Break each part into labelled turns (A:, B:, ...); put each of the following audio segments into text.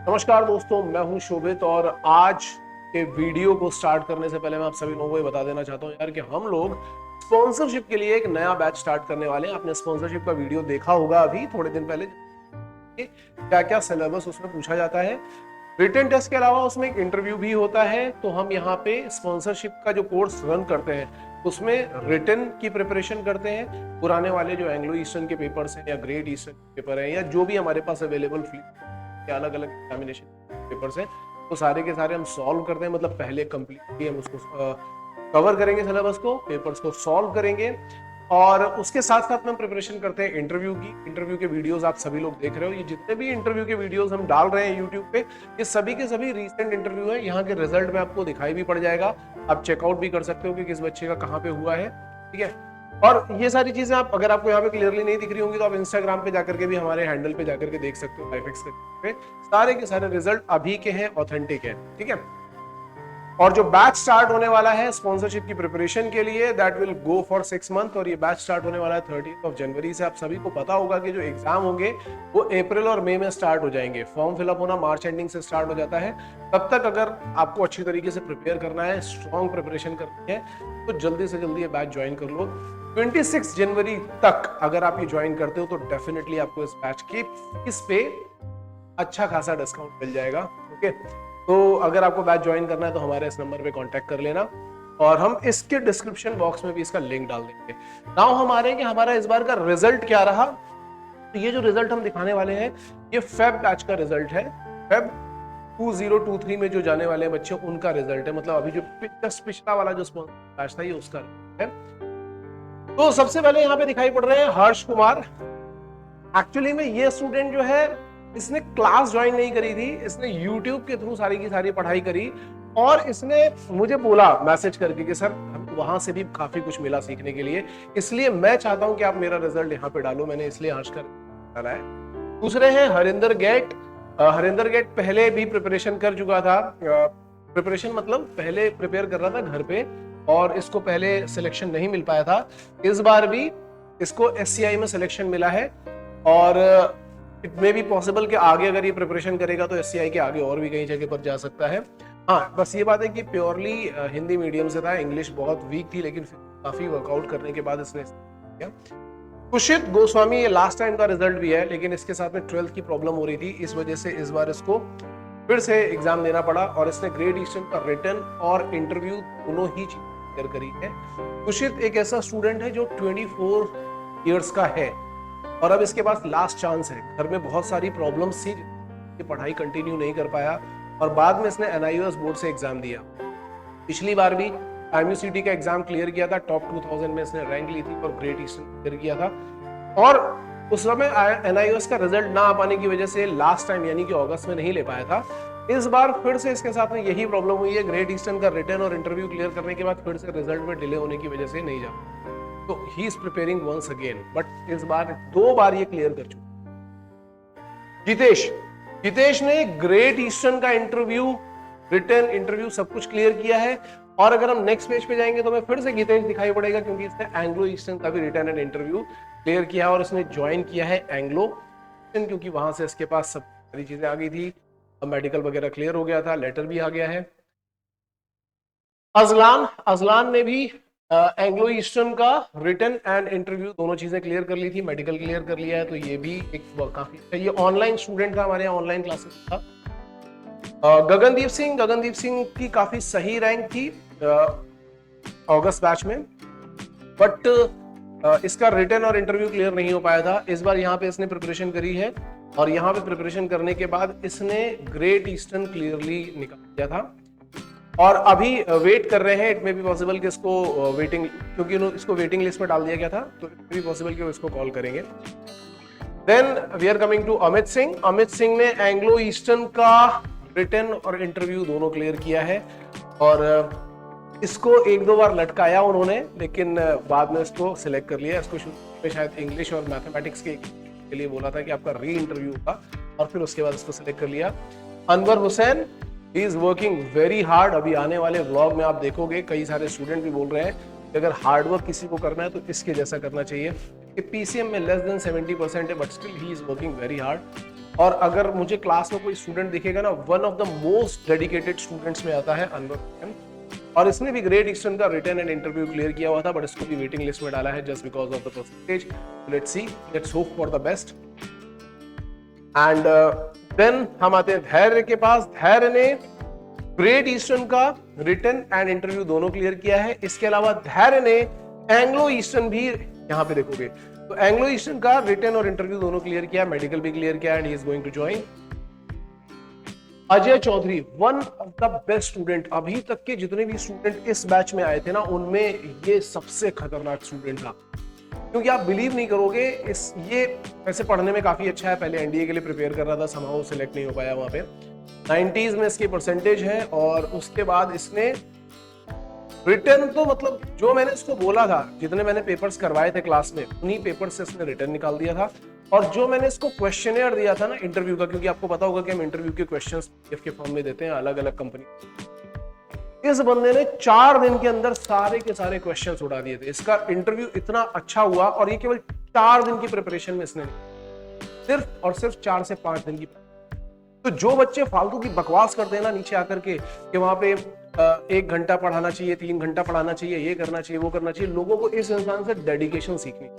A: नमस्कार दोस्तों, मैं हूं शोभित और आज के वीडियो को स्टार्ट करने से पहले मैं आप सभी लोगों को ये बता देना चाहता हूं यार कि हम लोग स्पॉन्सरशिप के लिए एक नया बैच स्टार्ट करने वाले हैं। आपने स्पॉन्सरशिप का वीडियो देखा होगा अभी थोड़े दिन पहले, क्या क्या सिलेबस उसमें पूछा जाता है। रिटन टेस्ट के अलावा उसमें एक इंटरव्यू भी होता है। तो हम यहाँ पे स्पॉन्सरशिप का जो कोर्स रन करते हैं उसमें रिटन की प्रिपरेशन करते हैं। पुराने वाले जो एंग्लो ईस्टर्न के पेपर्स हैं या ग्रेट ईस्टर्न के पेपर हैं या जो भी हमारे पास अवेलेबल अलग अलग एग्जामिनेशन पेपर्स हैं तो सारे के सारे हम सॉल्व करते हैं। मतलब पहले कंप्लीटली हम उसको कवर करेंगे, सिलेबस को, पेपर्स को सॉल्व करेंगे और उसके साथ साथ में प्रिपरेशन करते हैं इंटरव्यू की। इंटरव्यू के वीडियोस आप सभी लोग देख रहे हो। ये जितने भी इंटरव्यू के वीडियोस हम डाल रहे हैं यूट्यूब पे, ये सभी के सभी रीसेंट इंटरव्यू है। यहाँ के रिजल्ट में आपको दिखाई भी पड़ जाएगा, आप चेकआउट भी कर सकते हो कि किस बच्चे का कहाँ पे हुआ है। ठीक है, और ये सारी चीजें आप अगर आपको यहाँ पे क्लियरली नहीं दिख रही होंगी तो आप इंस्टाग्राम पे जाकर के भी हमारे हैंडल पे जाकर के देख सकते हो। लाइफएक्स पे सारे के सारे रिजल्ट अभी के हैं, ऑथेंटिक है। ठीक है, और जो बैच स्टार्ट होने वाला है स्पॉन्सरशिप की प्रिपरेशन के लिए, that will go for 6 month और ये बैच स्टार्ट होने वाला है 30 जनवरी से। आप सभी को पता होगा कि जो एग्जाम होंगे वो अप्रैल और मई में स्टार्ट हो जाएंगे। फॉर्म फिलअप होना मार्च एंडिंग से स्टार्ट हो जाता है। तब तक अगर आपको अच्छी तरीके से प्रिपेयर करना है, स्ट्रॉन्ग प्रिपरेशन करनी है, तो जल्दी से जल्दी ये बैच ज्वाइन कर लो। 26 जनवरी तक अगर आप ये ज्वाइन करते हो तो डेफिनेटली आपको इस बैच की फीस पे अच्छा खासा डिस्काउंट मिल जाएगा। ओके, तो अगर आपको बैच ज्वाइन करना है तो हमारे इस नंबर पे कांटेक्ट कर लेना और हम इसके डिस्क्रिप्शन बॉक्स में भी इसका लिंक डाल देंगे। नाउ हम आ रहे हैं कि हमारा इस बार का रिजल्ट क्या रहा। तो ये जो रिजल्ट हम दिखाने वाले हैं ये फेब बैच का रिजल्ट है। फेब 2023 में जो जाने वाले बच्चे उनका रिजल्ट है। मतलब अभी जो पिछला वाला जो बैच था ये उसका है। तो सबसे पहले यहाँ पे दिखाई पड़ रहे हैं हर्ष कुमार। एक्चुअली में ये स्टूडेंट जो है इसने क्लास ज्वाइन नहीं करी थी, इसने YouTube के थ्रू सारी की सारी पढ़ाई करी और इसने मुझे बोला मैसेज करके कि सर वहां से भी काफी कुछ मिला सीखने के लिए, इसलिए मैं चाहता हूं कि आप मेरा रिजल्ट यहाँ पे डालो। मैंने इसलिए हर्ष कर डाला है। दूसरे हैं हरिंदर गेट। हरिंदर गेट पहले भी प्रिपरेशन कर चुका था। प्रिपरेशन मतलब पहले प्रिपेयर कर रहा था घर पे और इसको पहले सिलेक्शन नहीं मिल पाया था। इस बार भी इसको SCI में सिलेक्शन मिला है और इट मे बी पॉसिबल कि आगे अगर ये प्रिपरेशन करेगा तो SCI के आगे और भी कई जगह पर जा सकता है। हाँ, बस ये बात है कि प्योरली हिंदी मीडियम से था, इंग्लिश बहुत वीक थी, लेकिन फिर काफी वर्कआउट करने के बाद इसने किया। कुशित गोस्वामी, ये लास्ट टाइम का रिजल्ट भी है लेकिन इसके साथ में 12th की प्रॉब्लम हो रही थी, इस वजह से इस बार इसको फिर से एग्जाम देना पड़ा और इसने ग्रेट ईस्टर्न का रिटन और इंटरव्यू दोनों ही चीज करी है। कुशित एक ऐसा स्टूडेंट है जो 24 ईयर्स का है और अब इसके पास लास्ट चांस है। घर में बहुत सारी प्रॉब्लम्स थी, पढ़ाई कंटिन्यू नहीं कर पाया और बाद में इसने NIOS बोर्ड से एग्जाम दिया। पिछली बार भी MUCT का एग्जाम क्लियर किया था, टॉप 2000 में इसने रैंक ली थी और ग्रेट ईस्टर्न क्लियर किया था और उस समय NIOS का रिजल्ट ना आ पाने की वजह से लास्ट टाइम यानी कि अगस्त में नहीं ले पाया था। इस बार फिर से इसके साथ में यही प्रॉब्लम हुई है। ग्रेट ईस्टर्न का रिटन और इंटरव्यू क्लियर करने के बाद फिर से रिजल्ट में डिले होने की वजह से नहीं जा पाया। तो he is preparing once again, but इस बार 2 बार ये क्लियर कर चुका। जितेश ने ग्रेट ईस्टर्न का इंटरव्यू, रिटन, इंटरव्यू सब कुछ क्लियर किया है और अगर हम नेक्स्ट पेज पे जाएंगे तो हमें फिर से जितेश दिखाई पड़ेगा क्योंकि इसने एंग्लो ईस्टर्न का भी रिटन एंड इंटरव्यू क्लियर किया और इसने ज्वाइन किया है एंग्लो ईस्टर्न क्योंकि वहां से इसके पास सब सारी चीजें आ गई थी, मेडिकल वगैरह क्लियर हो गया था, लेटर भी आ गया है। अजलान ने भी एंग्लो ईस्टर्न का रिटन एंड इंटरव्यू दोनों चीजें क्लियर कर ली थी, मेडिकल क्लियर कर लिया है, तो ये भी एक काफी, ये ऑनलाइन स्टूडेंट था, हमारे यहाँ ऑनलाइन क्लासेस था। गगनदीप सिंह की काफी सही रैंक थी अगस्त बैच में, बट इसका रिटन और इंटरव्यू क्लियर नहीं हो पाया था। इस बार यहाँ पे इसने प्रिपरेशन करी है और यहाँ पे प्रिपरेशन करने के बाद इसने ग्रेट ईस्टर्न क्लियरली निकाल दिया था और अभी वेट कर रहे हैं। इट मे बी पॉसिबल कि इसको वेटिंग, क्योंकि इसको वेटिंग लिस्ट में डाल दिया गया था, तो इट मे बी पॉसिबल कि वो इसको कॉल करेंगे। Then we are coming to Amit Singh ने एंग्लो ईस्टर्न का रिटन और इंटरव्यू दोनों क्लियर किया है और इसको 1-2 बार लटकाया उन्होंने, लेकिन बाद में इसको सिलेक्ट कर लिया। इसको शुरू में शायद इंग्लिश और मैथमेटिक्स के लिए बोला था कि आपका री इंटरव्यू होगा और फिर उसके बाद इसको सिलेक्ट कर लिया। Anwar Hussain, he is working very hard. अभी आने वाले व्लॉग में आप देखोगे कई सारे स्टूडेंट भी बोल रहे हैं कि अगर हार्डवर्क किसी को करना है तो इसके जैसा करना चाहिए। PCM में लेस देन 70% है, but still he is working very hard. और अगर मुझे क्लास में कोई स्टूडेंट दिखेगा ना, one of the most dedicated students में आता है अनवर, और इसने भी ग्रेट ईस्टर्न का रिटन एंड इंटरव्यू क्लियर किया हुआ था, बट इसको भी वेटिंग लिस्ट में डाला है just because of the percentage. Let's see, let's hope for the best. And then हम आते हैं धैर्य के पास। धैर्य ने ग्रेट ईस्टर्न का रिटन एंड इंटरव्यू दोनों क्लियर किया है। इसके अलावा धैर्य ने एंग्लो ईस्टर्न भी, यहाँ पे देखोगे तो एंग्लो ईस्टर्न का रिटन और इंटरव्यू दोनों क्लियर किया, मेडिकल भी क्लियर किया, and he is going to join. Ajay Chaudhary, one of the best student, अभी तक के जितने भी स्टूडेंट इस बैच में आए थे ना, उनमें ये सबसे खतरनाक स्टूडेंट था। क्योंकि आप बिलीव नहीं करोगे, ये वैसे पढ़ने में काफी अच्छा है, पहले एनडीए के लिए प्रिपेयर कर रहा था, समहाउ सिलेक्ट नहीं हो पाया वहां पे। 90s में इसकी परसेंटेज है, और उसके बाद इसने रिटर्न, तो मतलब जो मैंने इसको बोला था, जितने मैंने पेपर्स करवाए थे क्लास में, उन्हीं पेपर से इसने रिटर्न निकाल दिया था। और जो मैंने इसको क्वेश्चनेयर दिया था ना इंटरव्यू का, क्योंकि आपको पता होगा कि हम इंटरव्यू के क्वेश्चंस पीडीएफ के फॉर्म में देते हैं अलग अलग कंपनी, इस बंदे ने 4 दिन के अंदर सारे के सारे क्वेश्चंस उड़ा दिए थे। इसका इंटरव्यू इतना अच्छा हुआ, और ये केवल 4 दिन की प्रिपरेशन में इसने, सिर्फ और सिर्फ 4 से 5 दिन की। तो जो बच्चे फालतू की बकवास करते हैं ना नीचे आकर के, कि वहां पे 1 घंटा पढ़ाना चाहिए, 3 घंटा पढ़ाना चाहिए, ये करना चाहिए, वो करना चाहिए, लोगों को इस इंसान से डेडिकेशन सीखनी।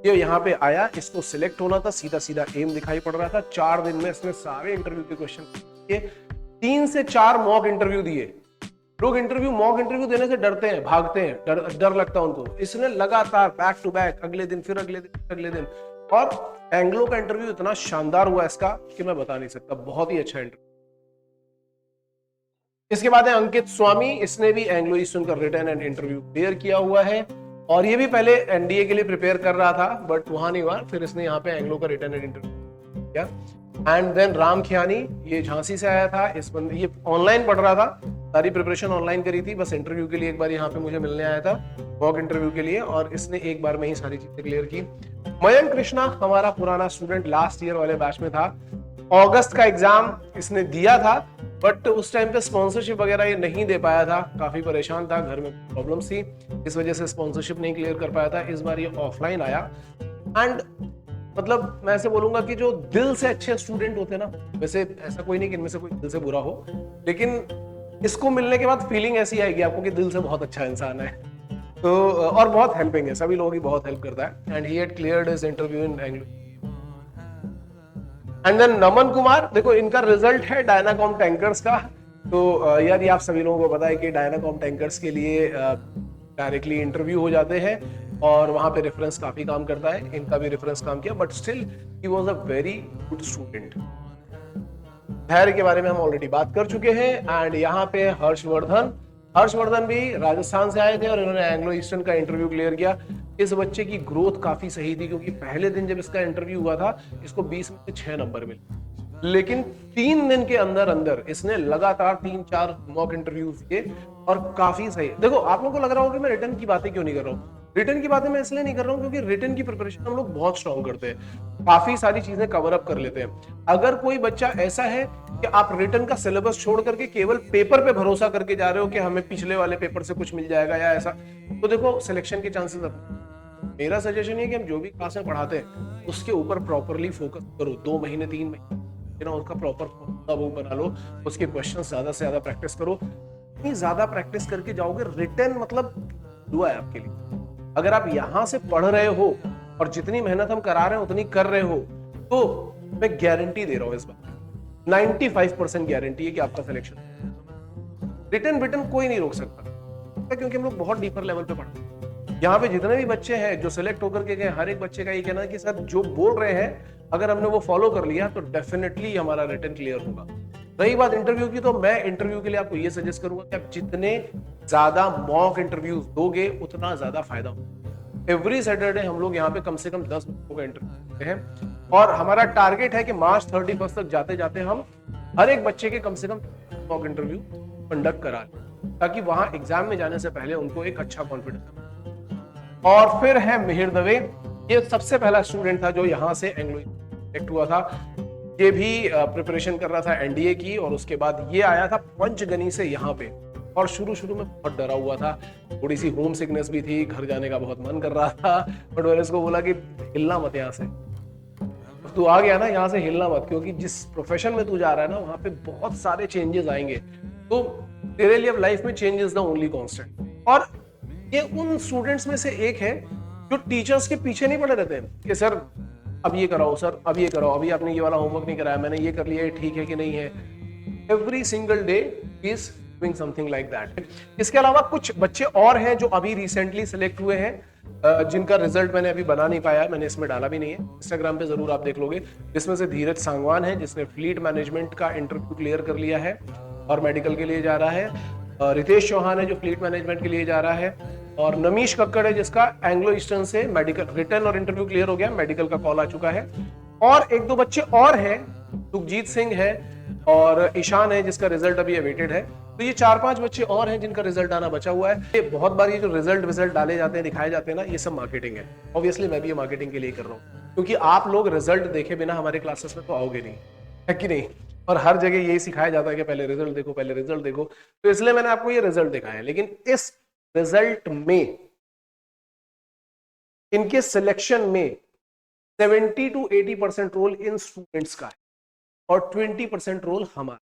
A: ये यहाँ पे आया, इसको सिलेक्ट होना था, सीधा सीधा एम दिखाई पड़ रहा था। 4 दिन में इसने सारे इंटरव्यू के क्वेश्चन किए, 3 से 4 मॉक इंटरव्यू दिए। लोग मॉक इंटरव्यू देने से डरते हैं, भागते हैं, डर लगता है उनको। इसने लगातार बैक टू बैक, अगले दिन फिर अगले दिन अगले दिन, और एंग्लो का इंटरव्यू इतना शानदार हुआ इसका कि मैं बता नहीं सकता, बहुत ही अच्छा इंटरव्यू। इसके बाद है अंकित स्वामी, इसने भी एंग्लो ईस्टर्न का रिटन एंड इंटरव्यू क्लियर किया हुआ है, और ये भी पहले एनडीए के लिए प्रिपेयर कर रहा था, बट वहां नहीं हुआ, फिर इसने यहाँ पे एंग्लो का रिटन एंड इंटरव्यू किया। एंड देन राम खियानी, ये झांसी से आया था, इस बंदे, ये ऑनलाइन पढ़ रहा था, सारी प्रिपरेशन ऑनलाइन करी थी, बस इंटरव्यू के लिए एक बार यहाँ पे मुझे मिलने आया था, मॉक इंटरव्यू के लिए, और इसने एक बार में ही सारी चीजें क्लियर की। मयंक कृष्णा, हमारा पुराना स्टूडेंट, लास्ट ईयर वाले बैच में था, अगस्त का एग्जाम इसने दिया था, बट उस टाइम पे स्पॉन्सरशिप वगैरह ये नहीं दे पाया था, काफी परेशान था, घर में प्रॉब्लम्स थी, इस वजह से स्पॉन्सरशिप नहीं क्लियर कर पाया था। इस बार ये ऑफलाइन आया, एंड मतलब मैं ऐसे बोलूंगा कि जो दिल से अच्छे स्टूडेंट होते हैं ना, वैसे ऐसा कोई नहीं कि इनमें से कोई दिल से बुरा हो, लेकिन इसको मिलने के बाद फीलिंग ऐसी आएगी आपको कि दिल से बहुत अच्छा इंसान है, तो और बहुत हेल्पिंग है, सभी लोगों की बहुत हेल्प करता है। And he had cleared his interview in Anglo. And then Naman Kumar, देखो इनका रिजल्ट है डायनाकॉम टैंकर्स का, तो यार ये आप सभी लोगों को पता है कि डायनाकॉम टैंकर्स के लिए डायरेक्टली इंटरव्यू हो जाते हैं, और वहां पे रेफरेंस काफी काम करता है, इनका भी रेफरेंस काम किया, but still he was a very good student. धैर्य के बारे में हम ऑलरेडी बात कर चुके हैं। एंड यहाँ पे हर्षवर्धन भी राजस्थान से आए थे, और इन्होंने एंग्लो ईस्टर्न का इंटरव्यू क्लियर किया। इस बच्चे की ग्रोथ काफी सही थी, क्योंकि पहले दिन जब इसका इंटरव्यू हुआ था, इसको 20 में से 6 नंबर मिले, लेकिन 3 दिन के अंदर अंदर इसने लगातार 3-4 मॉक इंटरव्यूज किए, और काफी सही। देखो आप लोगों को लग रहा होगा कि मैं रिटर्न की बातें क्यों नहीं कर रहा हूँ, रिटर्न की बातें मैं इसलिए नहीं कर रहा हूँ क्योंकि रिटर्न की प्रिपरेशन हम लोग बहुत स्ट्रॉन्ग करते हैं, काफी सारी चीजें कवर अप कर लेते हैं। अगर कोई बच्चा ऐसा है कि आप रिटर्न का सिलेबस छोड़ करके केवल पेपर पे भरोसा करके जा रहे हो कि हमें पिछले वाले पेपर से कुछ मिल जाएगा या ऐसा, तो देखो सिलेक्शन के चांसेस मेरा सजेशन है कि हम जो भी क्लास में पढ़ाते हैं उसके ऊपर प्रॉपरली फोकस करो, 2 महीने 3 महीने ना उसका प्रॉपर वो बना लो, उसके क्वेश्चन ज्यादा से ज्यादा प्रैक्टिस करो। इतनी ज्यादा प्रैक्टिस करके जाओगे, रिटर्न मतलब दुआ है आपके लिए। अगर आप यहां से पढ़ रहे हो और जितनी मेहनत हम करा रहे हैं उतनी कर रहे हो, तो मैं गारंटी दे रहा हूं, इस बात 95% गारंटी है कि आपका सिलेक्शन। रिटर्न कोई नहीं रोक सकता, क्योंकि हम लोग बहुत डीपर लेवल पे पढ़ते हैं। यहाँ पे जितने भी बच्चे हैं जो सिलेक्ट होकर के गए, हर एक बच्चे का ये कहना है कि सर जो बोल रहे हैं अगर हमने वो फॉलो कर लिया तो डेफिनेटली हमारा रिटर्न क्लियर होगा। रही बात इंटरव्यू की, तो मैं इंटरव्यू के लिए आपको ये सजेस्ट करूंगा कि आप जितने ज्यादा मॉक इंटरव्यूज दोगे उतना ज्यादा फायदा होगा। एवरी सैटरडे हम लोग यहाँ पे कम से कम 10 बच्चों का इंटरव्यू करते हैं, और हमारा टारगेट है कि मार्च 31 तक जाते जाते हम हर एक बच्चे के कम से कम मॉक इंटरव्यू कंडक्ट करा लें, ताकि वहां एग्जाम में जाने से पहले उनको एक अच्छा कॉन्फिडेंस। और फिर है मिहिर दवे, ये सबसे पहला स्टूडेंट था जो यहाँ से एंग्लो सेलेक्ट हुआ था। ये भी प्रिपरेशन कर रहा था एनडीए की, और उसके बाद ये आया था पंचगनी से यहाँ पे, और शुरू में बहुत डरा हुआ था, थोड़ी सी होम सिकनेस भी थी, घर जाने का बहुत मन कर रहा था, बट मैंने इसको बोला कि हिलना मत यहाँ से, अब तू आ गया ना, यहाँ से हिलना मत, क्योंकि जिस प्रोफेशन में तू जा रहा है ना वहां पे बहुत सारे चेंजेस आएंगे। तो तेरे लिए अब लाइफ में change is the only constant. और ये उन स्टूडेंट्स में से एक है जो टीचर्स के पीछे नहीं पड़े रहते हैं कि सर अब ये कराओ, सर अब ये कराओ, अभी आपने ये वाला होमवर्क नहीं कराया, मैंने ये कर लिया, ये ठीक है कि नहीं है। Every single day is doing something like that. इसके अलावा कुछ बच्चे और हैं जो अभी रिसेंटली सिलेक्ट हुए हैं, जिनका रिजल्ट मैंने अभी बना नहीं पाया, मैंने इसमें डाला भी नहीं है, इंस्टाग्राम पे जरूर आप देख लोगे। जिसमें से धीरज सांगवान है जिसने फ्लीट मैनेजमेंट का इंटरव्यू क्लियर कर लिया है और मेडिकल के लिए जा रहा है। रितेश चौहान है जो फ्लीट मैनेजमेंट के लिए जा रहा है, और नमीश कक्कड़ है जिसका एंग्लो ईस्टर्न से मेडिकल रिटर्न और इंटरव्यू क्लियर हो गया, मेडिकल का कॉल आ चुका है। और एक दो बच्चे और हैं, सुखजीत सिंह है और ईशान है जिसका रिजल्ट अभी अवेटेड है। तो ये 4-5 बच्चे और हैं जिनका रिजल्ट आना बचा हुआ है। ये बहुत बार ये जो रिजल्ट डाले जाते हैं, दिखाए जाते हैं ना, ये सब मार्केटिंग है। ऑब्वियसली मैं भी ये मार्केटिंग के लिए कर रहा हूँ, क्योंकि आप लोग रिजल्ट देखे बिना हमारे क्लासेस में तो आओगे नहीं, है कि नहीं। और हर जगह यही सिखाया जाता है कि पहले रिजल्ट देखो, पहले रिजल्ट देखो। तो इसलिए मैंने आपको ये रिजल्ट दिखाया है। लेकिन इस रिजल्ट में, इनके सिलेक्शन में 70 to 80% रोल इन स्टूडेंट्स का है और 20% रोल हमारा।